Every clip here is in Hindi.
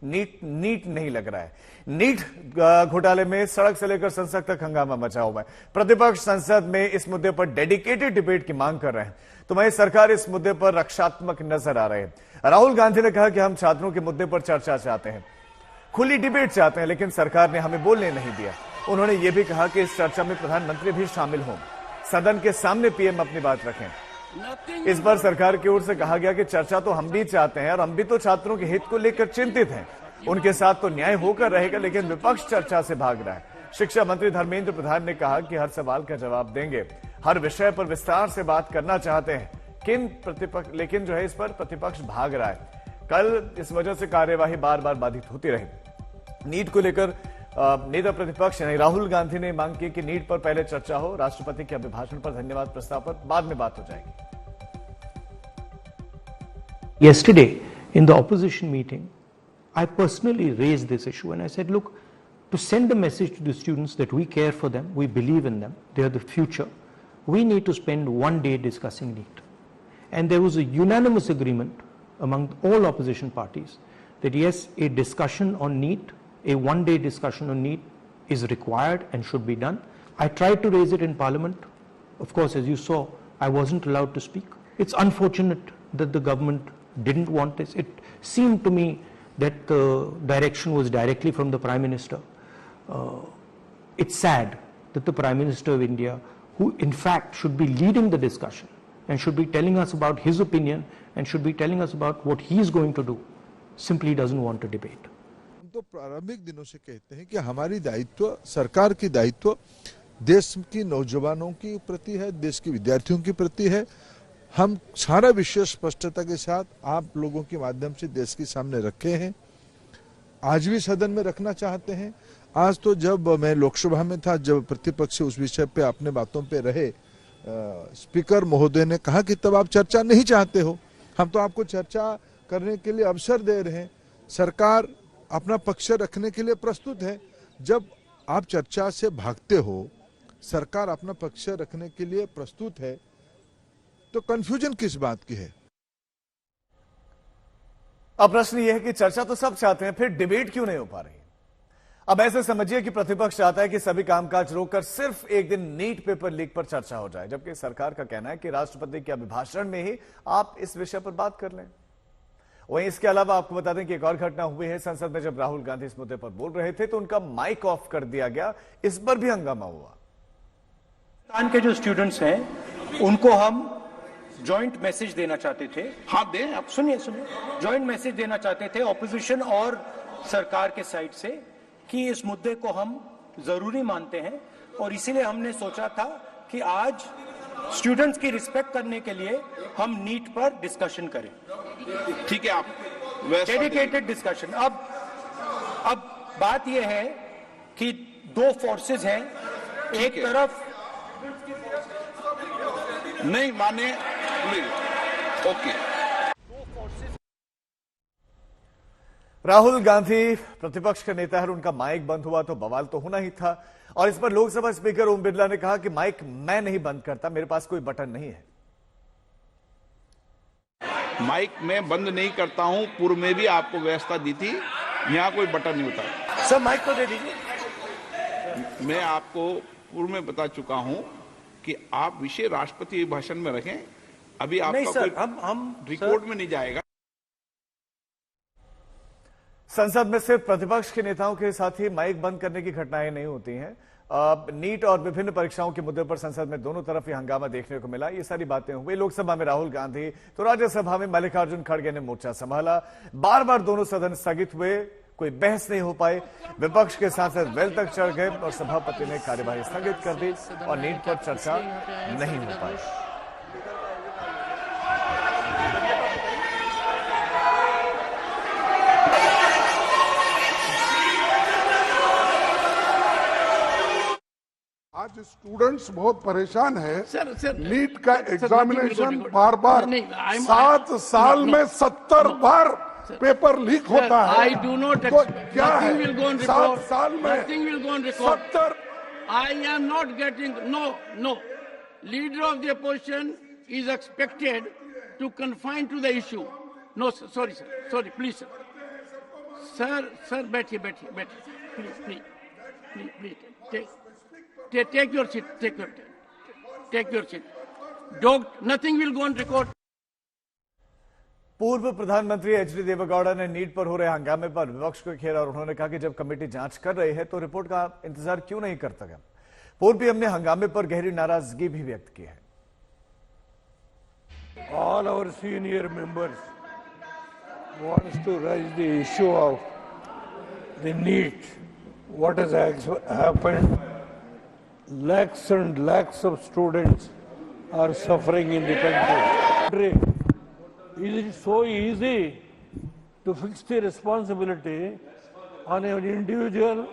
नीट नीट नहीं लग रहा है। नीट घोटाले में सड़क से लेकर संसद तक हंगामा मचा हुआ है। प्रतिपक्ष संसद में इस मुद्दे पर डेडिकेटेड डिबेट की मांग कर रहे हैं, तो वहीं सरकार इस मुद्दे पर रक्षात्मक नजर आ रहे हैं। राहुल गांधी ने कहा कि हम छात्रों के मुद्दे पर चर्चा चाहते हैं, खुली डिबेट चाहते हैं, लेकिन सरकार ने हमें बोलने नहीं दिया। उन्होंने यह भी कहा कि इस चर्चा में प्रधानमंत्री भी शामिल हों, सदन के सामने पीएम अपनी बात रखें। इस पर सरकार की ओर से कहा गया कि चर्चा तो हम भी चाहते हैं और हम भी तो छात्रों के हित को लेकर चिंतित हैं, उनके साथ तो न्याय होकर रहेगा, लेकिन विपक्ष चर्चा से भाग रहा है। शिक्षा मंत्री धर्मेंद्र प्रधान ने कहा कि हर सवाल का जवाब देंगे, हर विषय पर विस्तार से बात करना चाहते हैं, लेकिन जो है इस पर प्रतिपक्ष भाग रहा है। कल इस वजह से कार्यवाही बार बार बाधित होती रही। नीट को लेकर नेता प्रतिपक्ष यानी राहुल गांधी ने मांग की कि नीट पर पहले चर्चा हो, राष्ट्रपति के अभिभाषण पर धन्यवाद प्रस्ताव पर बाद में बात हो जाएगी। Yesterday in the opposition meeting, I personally raised this issue and I said, look, to send a message to the students that we care for them, we believe in them, they are the future, we need to spend one day discussing NEET. And there was a unanimous agreement among all opposition parties that yes, a discussion on NEET, a one-day discussion on NEET is required and should be done. I tried to raise it in Parliament. Of course, as you saw, I wasn't allowed to speak. It's unfortunate that the government didn't want this. It seemed to me that the direction was directly from the Prime Minister. It's sad that the Prime Minister of India, who in fact should be leading the discussion and should be telling us about his opinion and should be telling us about what he is going to do, simply doesn't want to debate. हम तो प्रारंभिक दिनों से कहते हैं कि हमारी दायित्व, सरकार की दायित्व देश की नौजवानों की प्रति है, देश के विद्यार्थियों की प्रति है। हम सारा विषय स्पष्टता के साथ आप लोगों के माध्यम से देश के सामने रखे हैं, आज भी सदन में रखना चाहते हैं। आज तो जब मैं लोकसभा में था, जब प्रतिपक्ष उस विषय पे अपने बातों पे रहे, स्पीकर महोदय ने कहा कि तब आप चर्चा नहीं चाहते हो, हम तो आपको चर्चा करने के लिए अवसर दे रहे हैं, सरकार अपना पक्ष रखने के लिए प्रस्तुत है। जब आप चर्चा से भागते हो, सरकार अपना पक्ष रखने के लिए प्रस्तुत है, तो कंफ्यूजन किस बात की है? अब प्रश्न यह है कि चर्चा तो सब चाहते हैं, फिर डिबेट क्यों नहीं हो पा रही? अब ऐसे समझिए कि प्रतिपक्ष चाहता है कि सभी कामकाज रोककर सिर्फ एक दिन नीट पेपर लीक पर चर्चा हो जाए, जबकि सरकार का कहना है कि राष्ट्रपति के अभिभाषण में ही आप इस विषय पर बात कर लें। वहीं इसके अलावा आपको बता दें कि एक और घटना हुई है संसद में। जब राहुल गांधी इस मुद्दे पर बोल रहे थे तो उनका माइक ऑफ कर दिया गया, इस पर भी हंगामा हुआ। पाकिस्तान के जो स्टूडेंट्स हैं उनको हम जॉइंट मैसेज देना चाहते थे। हाँ दें, आप सुनिए जॉइंट मैसेज देना चाहते थे ऑपोजिशन और सरकार के साइड से कि इस मुद्दे को हम जरूरी मानते हैं, और इसीलिए हमने सोचा था कि आज स्टूडेंट्स की रिस्पेक्ट करने के लिए हम नीट पर डिस्कशन करें। ठीक है, आप डेडिकेटेड डिस्कशन। अब बात यह है कि दो फोर्सेस हैं, एक तरफ नहीं माने, ओके। राहुल गांधी प्रतिपक्ष के नेता है, उनका माइक बंद हुआ तो बवाल तो होना ही था। और इस पर लोकसभा स्पीकर ओम बिरला ने कहा कि माइक मैं नहीं बंद करता, मेरे पास कोई बटन नहीं है। माइक मैं बंद नहीं करता हूं, पूर्व में भी आपको व्यवस्था दी थी, यहां कोई बटन नहीं होता। सर माइक तो दे दीजिए। मैं आपको पूर्व में बता चुका हूं कि आप विषय राष्ट्रपति भाषण में रखें, अभी आपका नहीं सर, कोई हम रिकॉर्ड में नहीं जाएगा। संसद में सिर्फ प्रतिपक्ष के नेताओं के साथ ही माइक बंद करने की घटनाएं नहीं होती हैं। नीट और विभिन्न परीक्षाओं के मुद्दे पर संसद में दोनों तरफ ही हंगामा देखने को मिला। ये सारी बातें हुई। लोकसभा में राहुल गांधी तो राज्यसभा में मल्लिकार्जुन खड़गे ने मोर्चा संभाला। बार बार दोनों सदन स्थगित हुए, कोई बहस नहीं हो पाई। विपक्ष के सांसद वेल तक चढ़ गए और सभापति ने कार्यवाही स्थगित कर दी और नीट पर चर्चा नहीं हो पाई। आज स्टूडेंट्स बहुत परेशान है। नीट का एग्जामिनेशन बार बार 7 साल में 70 बार पेपर लीक होता है। I do not तो expect क्या nothing है will go on 7 record. साल में Nothing will go on record. 70 I am not getting no. Leader of the opposition is expected to confine to the issue. No, sir, sorry, please, sir. Sir बैठिए बैठिए बैठिए please take your seat take your seat don't nothing will go on record. पूर्व प्रधानमंत्री एचडी देवेगौड़ा ने नीट पर हो रहे हंगामे पर विपक्ष को घेरा और उन्होंने कहा कि जब कमेटी जांच कर रही है तो रिपोर्ट का इंतजार क्यों नहीं करता गया। पूर्व पीएम ने हंगामे पर गहरी नाराजगी भी व्यक्त की है। All our senior members wants to raise the issue of the NEET. What has happened? Lakhs and lakhs of students are suffering in the country. Is it so easy to fix the responsibility on an individual?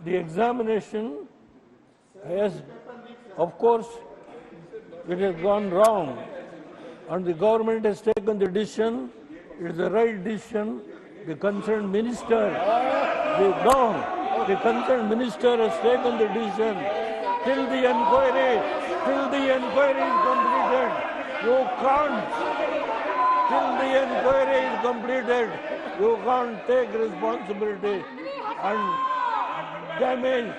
The examination has, of course, it has gone wrong, and the government has taken the decision. It is the right decision. The concerned minister, the concerned minister has taken the decision. Till the inquiry is completed, you can't. Till the inquiry is completed, you can't take responsibility and damage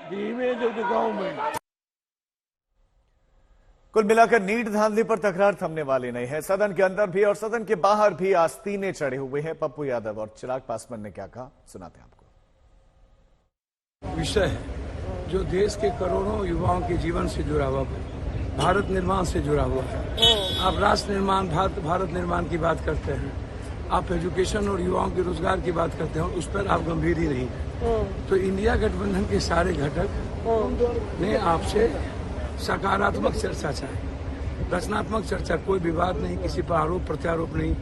the image of the government. कुल मिलाकर नीट धांधली पर तकरार थमने वाली नहीं है। सदन के अंदर भी और सदन के बाहर भी आस्तीने चढ़े हुए हैं। पप्पू यादव और चिराग पासवान ने क्या कहा, सुनाते हैं आपको। विषय है जो देश के करोड़ों युवाओं के जीवन से जुड़ा हुआ है, भारत निर्माण से जुड़ा हुआ है। आप राष्ट्र निर्माण, भारत निर्माण की बात करते हैं, आप एजुकेशन और युवाओं के रोजगार की बात करते हैं, उस पर आप गंभीर ही नहीं है। तो इंडिया गठबंधन के सारे घटक ने आपसे सकारात्मक चर्चा चाहे, रचनात्मक चर्चा, कोई विवाद नहीं, किसी पर आरोप प्रत्यारोप नहीं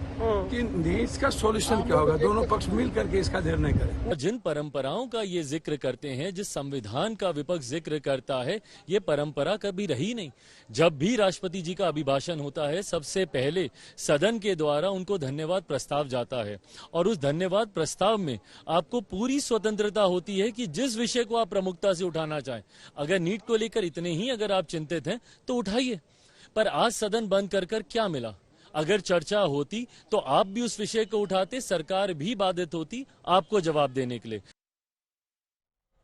कि नीट का सॉल्यूशन क्या होगा, दोनों पक्ष मिल करके इसका निर्णय करें। जिन परंपराओं का ये जिक्र करते हैं, जिस संविधान का विपक्ष जिक्र करता है, ये परंपरा कभी रही नहीं। जब भी राष्ट्रपति जी का अभिभाषण होता है, सबसे पहले सदन के द्वारा उनको धन्यवाद प्रस्ताव जाता है और उस धन्यवाद प्रस्ताव में आपको पूरी स्वतंत्रता होती है कि जिस विषय को आप प्रमुखता से उठाना चाहें। अगर नीट को लेकर इतने ही अगर आप चिंतित हैं तो उठाइए, पर आज सदन बंद कर क्या मिला? अगर चर्चा होती तो आप भी उस विषय को उठाते, सरकार भी बाधित होती आपको जवाब देने के लिए।